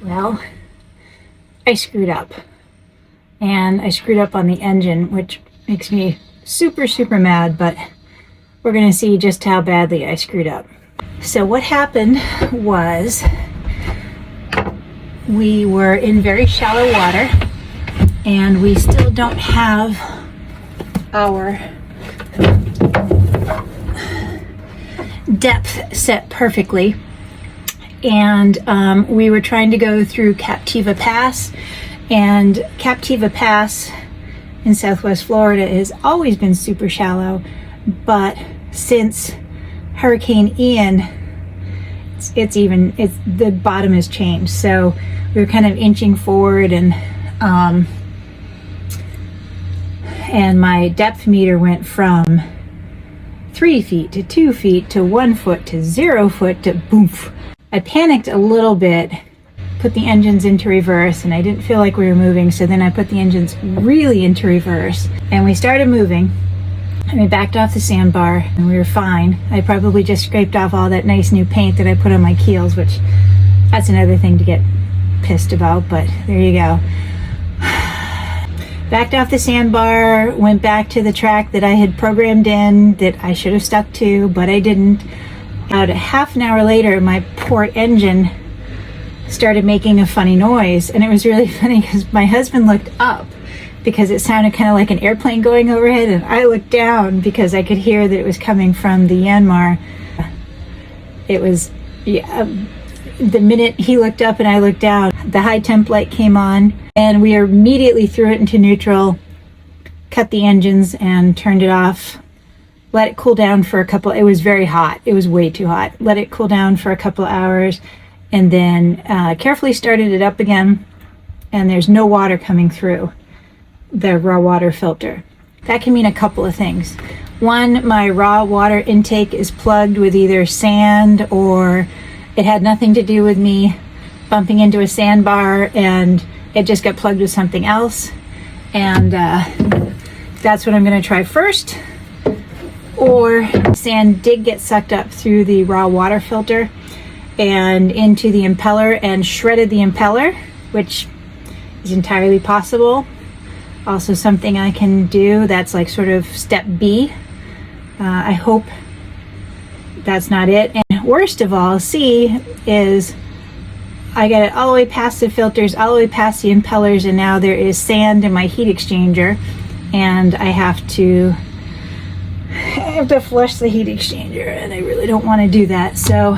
Well, I screwed up. And I screwed up on the engine, which makes me super, super mad, but we're gonna see just how badly I screwed up. So what happened was we were in very shallow water and we still don't have our depth set perfectly. And we were trying to go through Captiva Pass, and Captiva Pass in Southwest Florida has always been super shallow, but since Hurricane Ian, the bottom has changed. So we were kind of inching forward, and my depth meter went from 3 feet to 2 feet to 1 foot to 0 foot to boom. I panicked a little bit, put the engines into reverse, and I didn't feel like we were moving, so then I put the engines really into reverse and we started moving, and we backed off the sandbar and we were fine. I probably just scraped off all that nice new paint that I put on my keels, which that's another thing to get pissed about, but there you go. Backed off the sandbar, went back to the track that I had programmed in that I should have stuck to, but I didn't. About a half an hour later, my poor engine started making a funny noise, and it was really funny because my husband looked up because it sounded kind of like an airplane going overhead, and I looked down because I could hear that it was coming from the Yanmar. It was, yeah, the minute he looked up and I looked down, the high temp light came on, and we immediately threw it into neutral, cut the engines and turned it off. Let it cool down for a couple, it was very hot, it was way too hot. Let it cool down for a couple hours, and then carefully started it up again, and there's no water coming through the raw water filter. That can mean a couple of things. One, my raw water intake is plugged with either sand, or it had nothing to do with me bumping into a sandbar and it just got plugged with something else. And that's what I'm gonna try first. Or sand did get sucked up through the raw water filter and into the impeller and shredded the impeller, which is entirely possible. Also something I can do. That's like sort of step B. I hope that's not it. And worst of all, C, is I got it all the way past the filters, all the way past the impellers, and now there is sand in my heat exchanger, and I have to flush the heat exchanger, and I really don't want to do that. So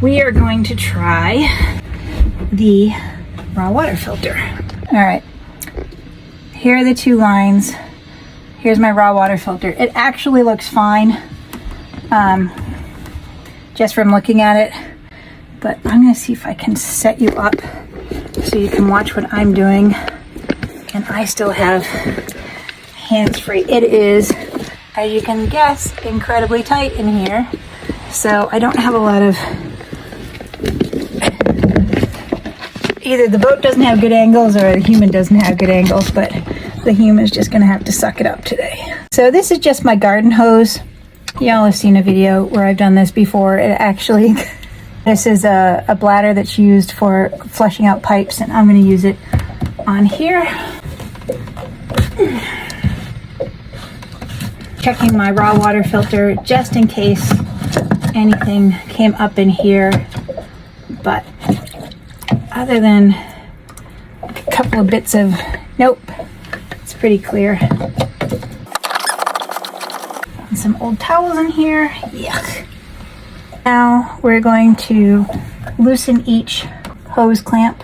we are going to try the raw water filter. All right, here are the two lines. Here's my raw water filter. It actually looks fine, just from looking at it, but I'm gonna see if I can set you up so you can watch what I'm doing, and I still have hands-free. It is, as you can guess, incredibly tight in here, so I don't have a lot of, either the boat doesn't have good angles or the human doesn't have good angles, but the human's just gonna have to suck it up today. So this is just my garden hose. Y'all have seen a video where I've done this before. It actually, this is a bladder that's used for flushing out pipes, and I'm gonna use it on here. Checking my raw water filter just in case anything came up in here, but other than a couple of bits of, nope, it's pretty clear. And some old towels in here, yuck. Now we're going to loosen each hose clamp.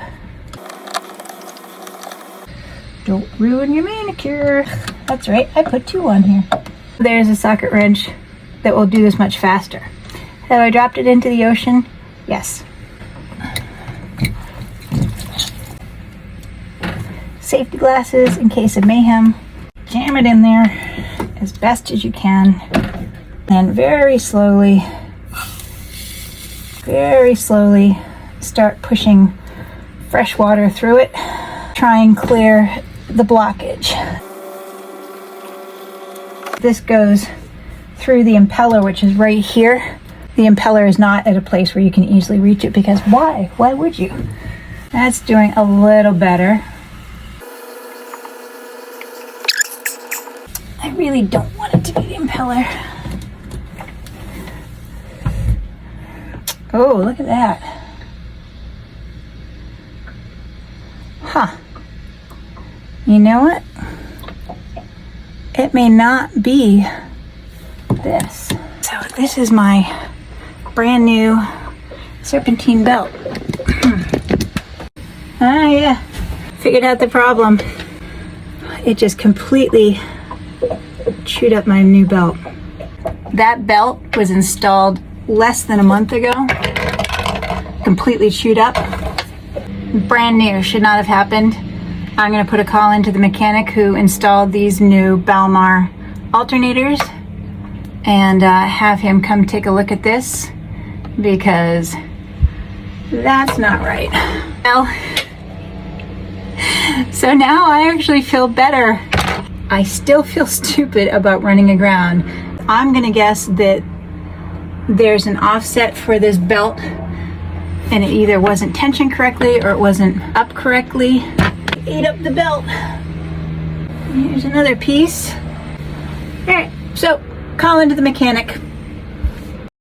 Don't ruin your manicure. That's right, I put two on here. There's a socket wrench that will do this much faster. Have I dropped it into the ocean? Yes. Safety glasses in case of mayhem. Jam it in there as best as you can, and very slowly start pushing fresh water through it. Try and clear the blockage. This goes through the impeller, which is right here. The impeller is not at a place where you can easily reach it, because why? Why would you? That's doing a little better. I really don't want it to be the impeller. Oh, look at that. Huh. You know what? It may not be this. So this is my brand new serpentine belt. Ah, yeah. Figured out the problem. It just completely chewed up my new belt. That belt was installed less than a month ago. Completely chewed up. Brand new, should not have happened. I'm gonna put a call into the mechanic who installed these new Yanmar alternators and have him come take a look at this, because that's not right. Well, so now I actually feel better. I still feel stupid about running aground. I'm gonna guess that there's an offset for this belt and it either wasn't tensioned correctly or it wasn't up correctly. Ate up the belt. Here's another piece. All right, so call into the mechanic.